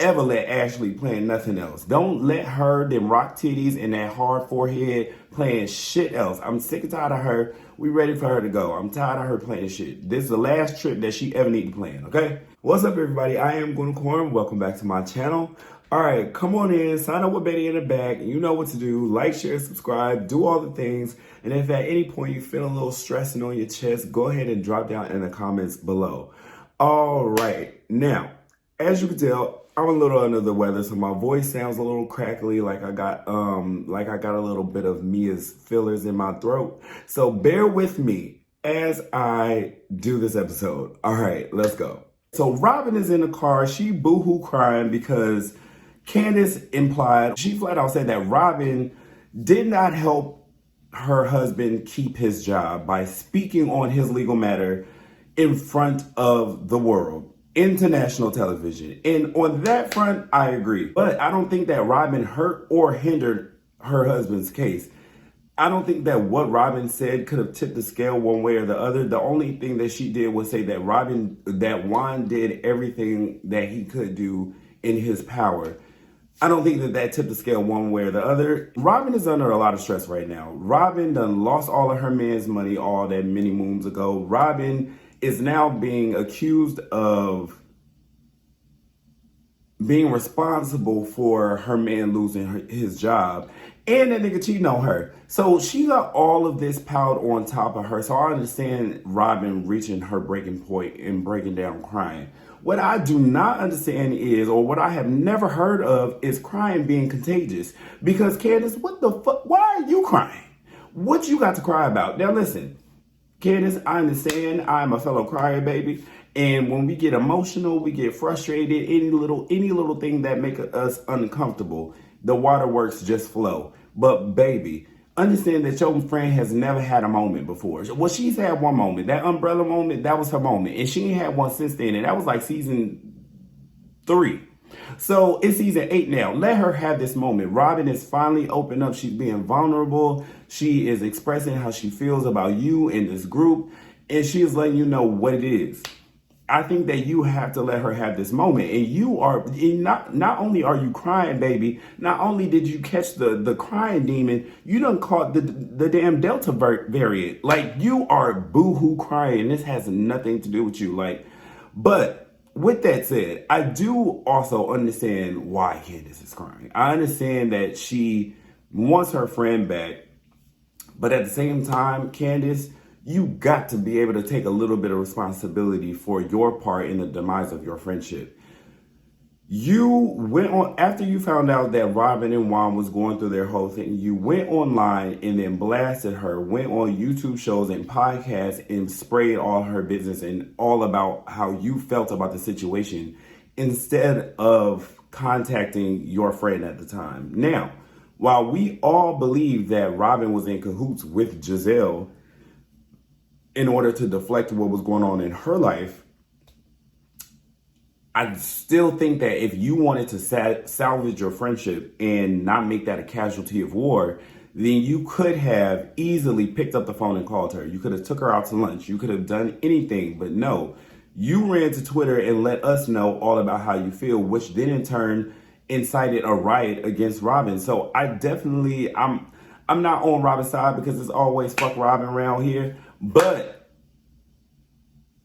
ever let Ashley plan nothing else. Don't let her, them rock titties and that hard forehead playing shit else. I'm sick and tired of her. We ready for her to go. I'm tired of her playing shit. This is the last trip that she ever need to plan, okay? What's up, everybody? I am Corn. Welcome back to my channel. All right, come on in, sign up with Betty in the back. You know what to do. Like, share, subscribe, do all the things. And if at any point you feel a little stressing on your chest, go ahead and drop down in the comments below. All right, now, as you can tell, I'm a little under the weather, so my voice sounds a little crackly, like I got a little bit of Mia's fillers in my throat. So bear with me as I do this episode. All right, let's go. So Robyn is in the car. She boohoo crying because Candiace implied, she flat out said that Robyn did not help her husband keep his job by speaking on his legal matter in front of the world, international television. And on that front, I agree. But I don't think that Robyn hurt or hindered her husband's case. I don't think that what Robyn said could have tipped the scale one way or the other. The only thing that she did was say that Juan did everything that he could do in his power. I don't think that tipped the scale one way or the other. Robyn is under a lot of stress right now. Robyn done lost all of her man's money all that many moons ago. Robyn is now being accused of being responsible for her man losing his job. And that nigga cheating on her. So she got all of this piled on top of her. So I understand Robyn reaching her breaking point and breaking down crying. What I do not understand is, or what I have never heard of, is crying being contagious. Because Candiace, what the fuck? Why are you crying? What you got to cry about? Now listen, Candiace, I understand I'm a fellow crybaby. And when we get emotional, we get frustrated, any little thing that make us uncomfortable, the waterworks just flow. But baby, understand that your friend has never had a moment before. Well, she's had one moment. That umbrella moment, that was her moment. And she ain't had one since then. And that was like season 3. So it's season 8 now. Let her have this moment. Robyn is finally open up. She's being vulnerable. She is expressing how she feels about you and this group. And she is letting you know what it is. I think that you have to let her have this moment. And you are, not only are you crying, baby, not only did you catch the crying demon, you done caught the damn Delta variant. Like, you are boohoo crying. This has nothing to do with you. But with that said, I do also understand why Candiace is crying. I understand that she wants her friend back. But at the same time, Candiace, you got to be able to take a little bit of responsibility for your part in the demise of your friendship. You went on, after you found out that Robyn and Juan was going through their whole thing, you went online and then blasted her, went on YouTube shows and podcasts and sprayed all her business and all about how you felt about the situation instead of contacting your friend at the time. Now, while we all believe that Robyn was in cahoots with Giselle in order to deflect what was going on in her life, I still think that if you wanted to salvage your friendship and not make that a casualty of war, then you could have easily picked up the phone and called her. You could have took her out to lunch. You could have done anything, but no. You ran to Twitter and let us know all about how you feel, which then in turn incited a riot against Robyn. So I'm not on Robyn's side because it's always fuck Robyn around here. But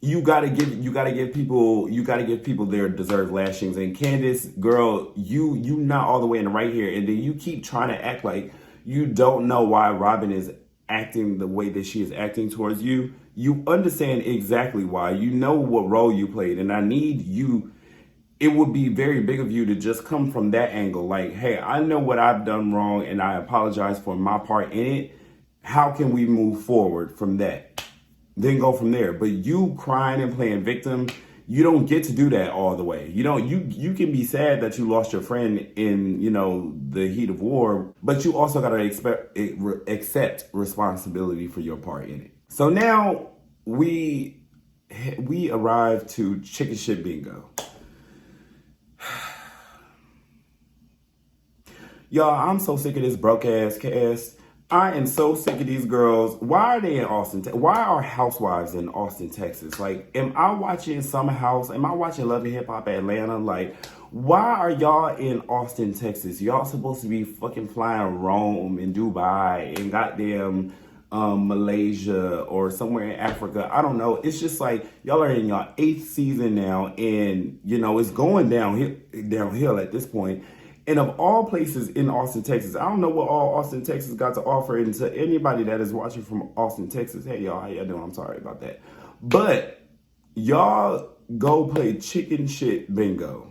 you gotta give people their deserved lashings. And Candiace, girl, you not all the way in the right here. And then you keep trying to act like you don't know why Robyn is acting the way that she is acting towards you. You understand exactly why. You know what role you played. And I need you. It would be very big of you to just come from that angle. Like, hey, I know what I've done wrong and I apologize for my part in it. How can we move forward from that? Then go from there. But you crying and playing victim, you don't get to do that all the way. You can be sad that you lost your friend in, the heat of war, but you also got to accept responsibility for your part in it. So now we arrive to chicken shit bingo. Y'all, I'm so sick of this broke ass cast. I am so sick of these girls. Why are they in Austin? Why are housewives in Austin, Texas? Like, am I watching Summer House? Am I watching Love and Hip Hop Atlanta? Like, Why are y'all in Austin, Texas? Y'all supposed to be fucking flying Rome and Dubai and goddamn Malaysia or somewhere in Africa. I don't know. It's just like y'all are in your 8th season now, and you know it's going downhill at this point. And of all places in Austin, Texas, I don't know what all Austin, Texas got to offer. And to anybody that is watching from Austin, Texas, hey y'all, how y'all doing? I'm sorry about that. But y'all go play chicken shit bingo.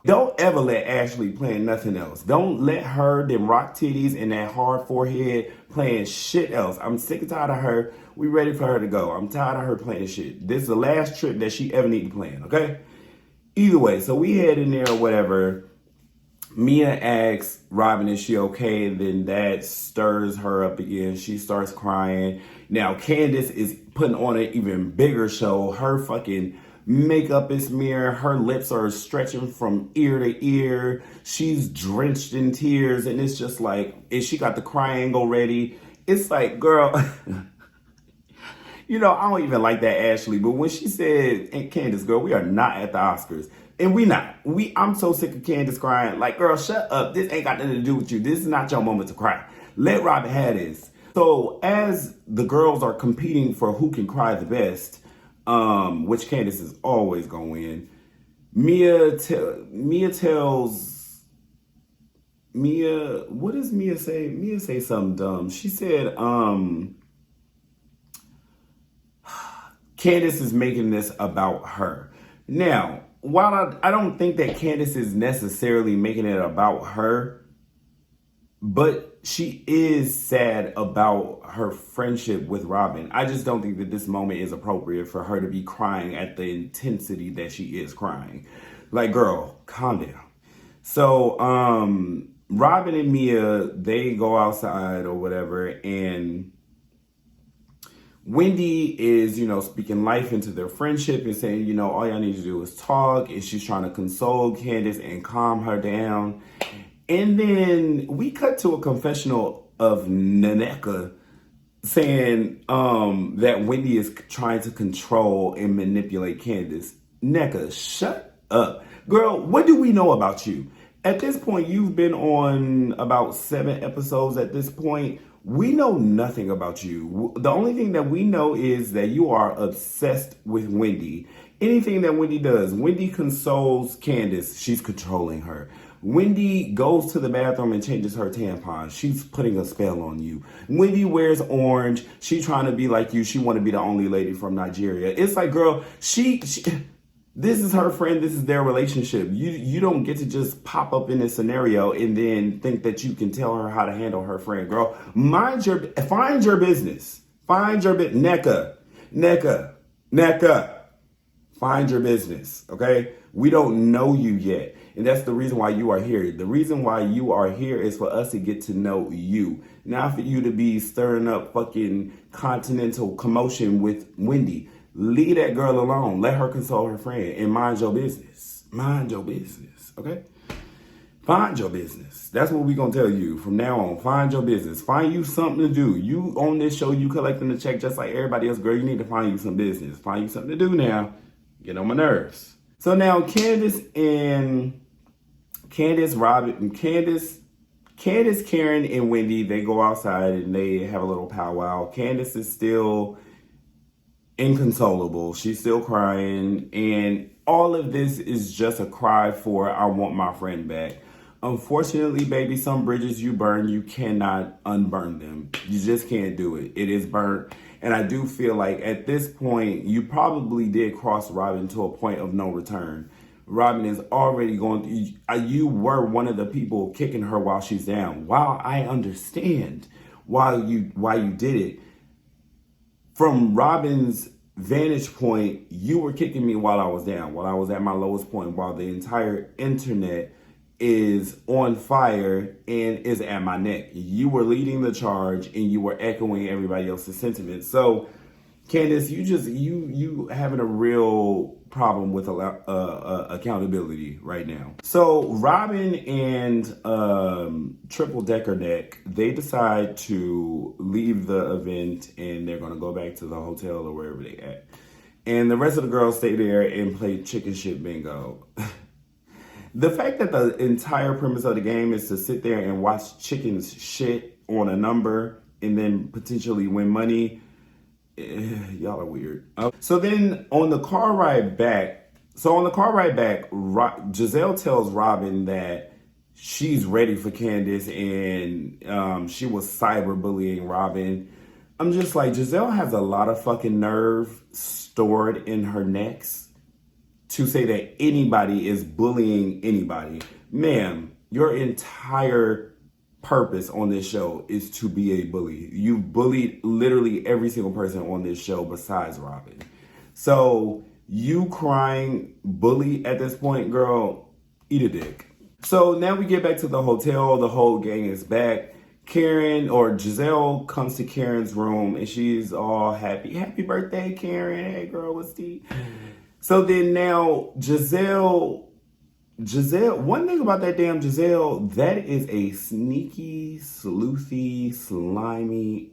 Don't ever let Ashley playing nothing else. Don't let her, them rock titties and that hard forehead playing shit else. I'm sick and tired of her. We ready for her to go. I'm tired of her playing shit. This is the last trip that she ever need to plan, okay? Either way, so we head in there or whatever. Mia asks Robyn, is she okay? Then that stirs her up again. She starts crying. Now Candiace is putting on an even bigger show. Her fucking makeup is smeared. Her lips are stretching from ear to ear. She's drenched in tears. And it's just like, and she got the cry angle ready. It's like, girl, you know, I don't even like that Ashley. But when she said, and Candiace, girl, we are not at the Oscars. And we not. I'm so sick of Candiace crying. Like, girl, shut up. This ain't got nothing to do with you. This is not your moment to cry. Let Robyn have this. So as the girls are competing for who can cry the best, which Candiace is always gonna win, Mia tells what does Mia say? Mia say something dumb. She said, Candiace is making this about her. Now, while I don't think that Candiace is necessarily making it about her, but she is sad about her friendship with Robyn. I just don't think that this moment is appropriate for her to be crying at the intensity that she is crying. Like, girl, calm down. So, Robyn and Mia, they go outside or whatever, and Wendy is, you know, speaking life into their friendship and saying, you know, all y'all need to do is talk. And she's trying to console Candiace and calm her down. And then we cut to a confessional of Nneka saying that Wendy is trying to control and manipulate Candiace. Nneka, shut up. Girl, what do we know about you? At this point, you've been on about 7 episodes at this point. We know nothing about you. The only thing that we know is that you are obsessed with Wendy. Anything that Wendy does, Wendy consoles Candiace. She's controlling her. Wendy goes to the bathroom and changes her tampon. She's putting a spell on you. Wendy wears orange. She's trying to be like you. She want to be the only lady from Nigeria. It's like, girl, this is her friend. This is their relationship. You don't get to just pop up in this scenario and then think that you can tell her how to handle her friend. Girl, find your business. Find your Nneka. Find your business, okay? We don't know you yet. And that's the reason why you are here. The reason why you are here is for us to get to know you. Not for you to be stirring up fucking continental commotion with Wendy. Leave that girl alone. Let her console her friend and mind your business. Mind your business, okay? Find your business. That's what we're going to tell you from now on. Find your business. Find you something to do. You on this show, you collecting the check just like everybody else. Girl, you need to find you some business. Find you something to do now. Get on my nerves. So now Candiace, Karen, and Wendy, they go outside and they have a little powwow. Candiace is still inconsolable. She's still crying. And all of this is just a cry for, I want my friend back. Unfortunately, baby, some bridges you burn, you cannot unburn them. You just can't do it. It is burnt. And I do feel like at this point, you probably did cross Robyn to a point of no return. Robyn is already going, you were one of the people kicking her while she's down. While I understand why you did it, from Robyn's vantage point, you were kicking me while I was down, while I was at my lowest point, while the entire internet is on fire and is at my neck. You were leading the charge and you were echoing everybody else's sentiments. So, Candiace, you having a real problem with accountability right now. So Robyn and Triple Decker Neck, they decide to leave the event and they're going to go back to the hotel or wherever they at. And the rest of the girls stay there and play chicken shit bingo. The fact that the entire premise of the game is to sit there and watch chickens shit on a number and then potentially win money, y'all are weird. So then on the car ride back, Giselle tells Robyn that she's ready for Candiace and she was cyberbullying Robyn. I'm just like, Giselle has a lot of fucking nerve stored in her necks to say that anybody is bullying anybody. Ma'am, your entire purpose on this show is to be a bully. You've bullied literally every single person on this show besides Robyn. So you crying bully at this point, girl, eat a dick. So now we get back to the hotel. The whole gang is back. Giselle comes to Karen's room and she's all happy. Happy birthday, Karen. Hey girl, what's the... So then now Giselle, one thing about that damn Giselle, that is a sneaky, sleuthy, slimy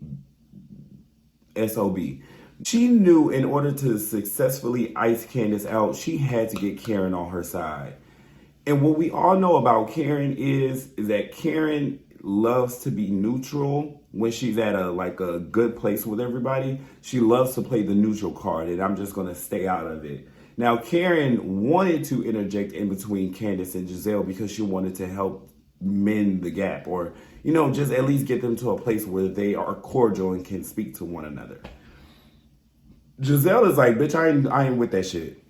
SOB. She knew in order to successfully ice Candiace out, she had to get Karen on her side. And what we all know about Karen is that Karen loves to be neutral when she's at a good place with everybody. She loves to play the neutral card, and I'm just gonna stay out of it. Now, Karen wanted to interject in between Candiace and Giselle because she wanted to help mend the gap, or, just at least get them to a place where they are cordial and can speak to one another. Giselle is like, bitch, I ain't with that shit.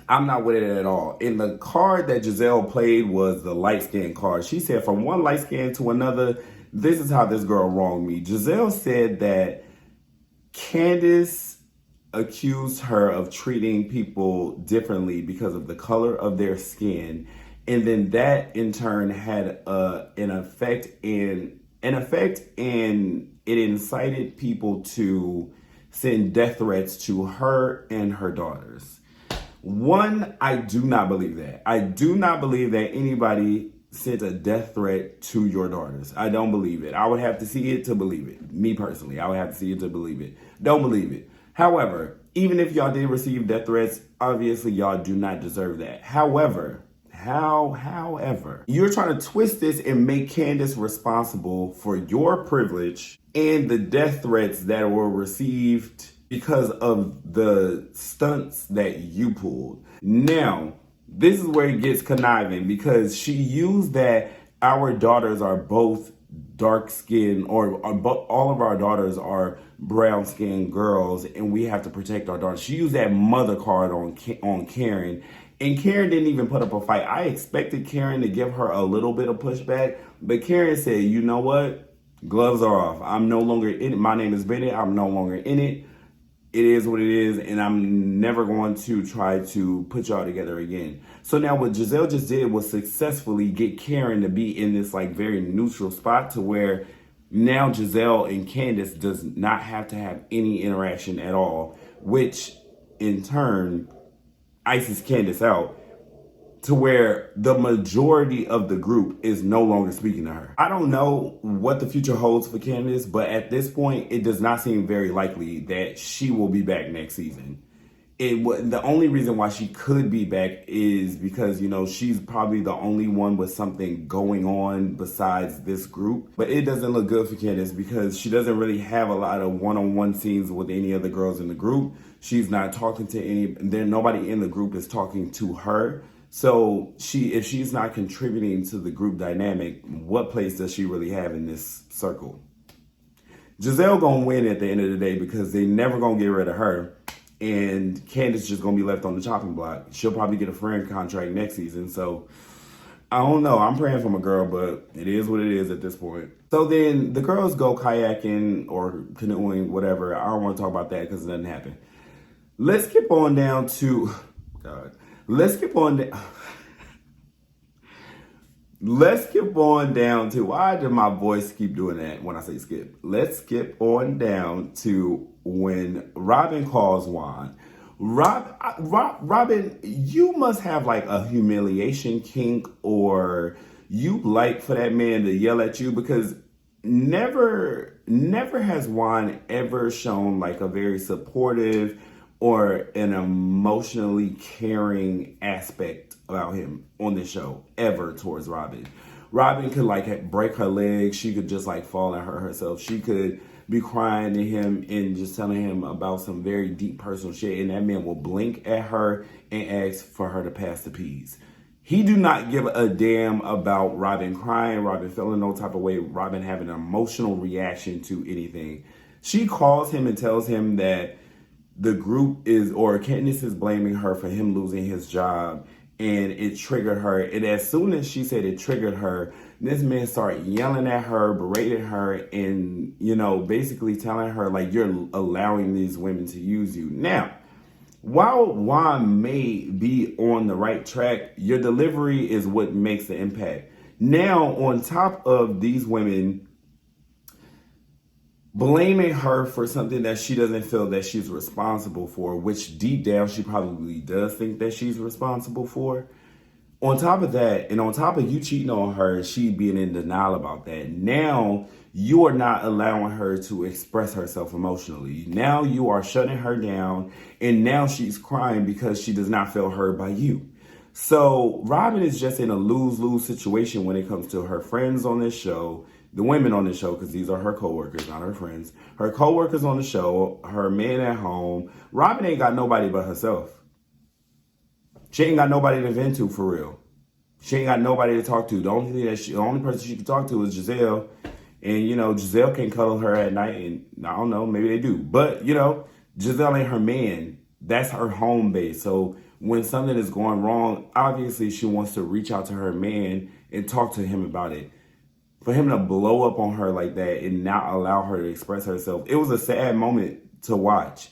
I'm not with it at all. And the card that Giselle played was the light skin card. She said from one light skin to another, this is how this girl wronged me. Giselle said that Candiace accused her of treating people differently because of the color of their skin, and then that in turn had an effect, and it incited people to send death threats to her and her daughters. One, I do not believe that. I do not believe that anybody sent a death threat to your daughters. I don't believe it. I would have to see it to believe it. Me personally, I would have to see it to believe it. Don't believe it. However, even if y'all did receive death threats, obviously y'all do not deserve that. However, you're trying to twist this and make Candiace responsible for your privilege and the death threats that were received because of the stunts that you pulled. Now, this is where it gets conniving, because she used that our daughters are both dark skinned, or all of our daughters are brown skinned girls, and we have to protect our daughters. She used that mother card on Karen, and Karen didn't even put up a fight. I expected Karen to give her a little bit of pushback, but Karen said, you know what? Gloves are off. I'm no longer in it. My name is Bennett. I'm no longer in it. It is what it is, and I'm never going to try to put y'all together again. So now what Giselle just did was successfully get Karen to be in this very neutral spot, to where now Giselle and Candiace does not have to have any interaction at all, which in turn ices Candiace out, to where the majority of the group is no longer speaking to her. I don't know what the future holds for Candiace, but at this point, it does not seem very likely that she will be back next season. The only reason why she could be back is because, she's probably the only one with something going on besides this group. But it doesn't look good for Candiace because she doesn't really have a lot of one-on-one scenes with any of the girls in the group. She's not talking to nobody in the group is talking to her. So if she's not contributing to the group dynamic, what place does she really have in this circle? Giselle gonna win at the end of the day because they never gonna get rid of her, and Candiace just gonna be left on the chopping block. She'll probably get a friend contract next season. So I don't know. I'm praying for my girl, but it is what it is at this point. So then the girls go kayaking or canoeing, whatever. I don't want to talk about that because it doesn't happen. Let's skip on down to Let's skip on down to, why did my voice keep doing that when I say skip? Let's skip on down to when Robyn calls Juan. Robyn, you must have a humiliation kink, or you like for that man to yell at you, because never has Juan ever shown a very supportive or an emotionally caring aspect about him on this show ever towards Robyn. Robyn could like break her leg. She could just like fall and hurt herself. She could be crying to him and just telling him about some very deep personal shit. And that man will blink at her and ask for her to pass the peas. He do not give a damn about Robyn crying, Robyn feeling no type of way, Robyn having an emotional reaction to anything. She calls him and tells him that the group is, or Candiace is blaming her for him losing his job, and it triggered her. And as soon as she said it triggered her, this man started yelling at her, berating her, and, you know, basically telling her, like, you're allowing these women to use you. Now, while Juan may be on the right track, your delivery is what makes the impact. Now, on top of these women blaming her for something that she doesn't feel that she's responsible for, which deep down she probably does think that she's responsible for. On top of that, and on top of you cheating on her, she being in denial about that, now you are not allowing her to express herself emotionally. Now you are shutting her down, and now she's crying because she does not feel heard by you. So Robyn is just in a lose-lose situation when it comes to her friends on this show, the women on the show, because these are her coworkers, not her friends. Her coworkers on the show, her man at home. Robyn ain't got nobody but herself. She ain't got nobody to vent to for real. She ain't got nobody to talk to. The only person she can talk to is Giselle. And, you know, Giselle can cuddle her at night, and I don't know, maybe they do. But, you know, Giselle ain't her man. That's her home base. So when something is going wrong, obviously she wants to reach out to her man and talk to him about it. For him to blow up on her like that and not allow her to express herself, it was a sad moment to watch.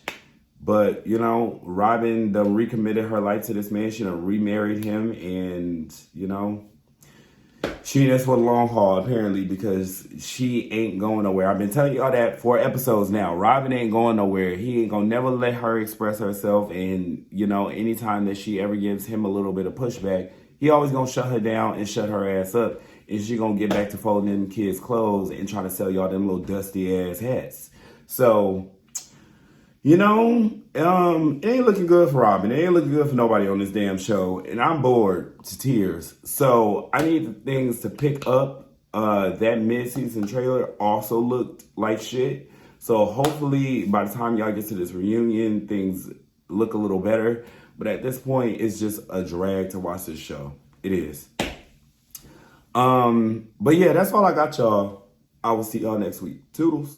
But, you know, Robyn done recommitted her life to this man. She done remarried him, and, you know, she in this for the long haul, apparently, because she ain't going nowhere. I've been telling y'all that for episodes now. Robyn ain't going nowhere. He ain't gonna never let her express herself. And, you know, anytime that she ever gives him a little bit of pushback, he always gonna shut her down and shut her ass up. And she gonna get back to folding them kids' clothes and trying to sell y'all them little dusty ass hats. So, you know, it ain't looking good for Robyn. It ain't looking good for nobody on this damn show. And I'm bored to tears. So I need things to pick up. That mid-season trailer also looked like shit. So hopefully by the time y'all get to this reunion, things look a little better. But at this point, it's just a drag to watch this show. It is. But yeah, that's all I got, y'all. I will see y'all next week. Toodles.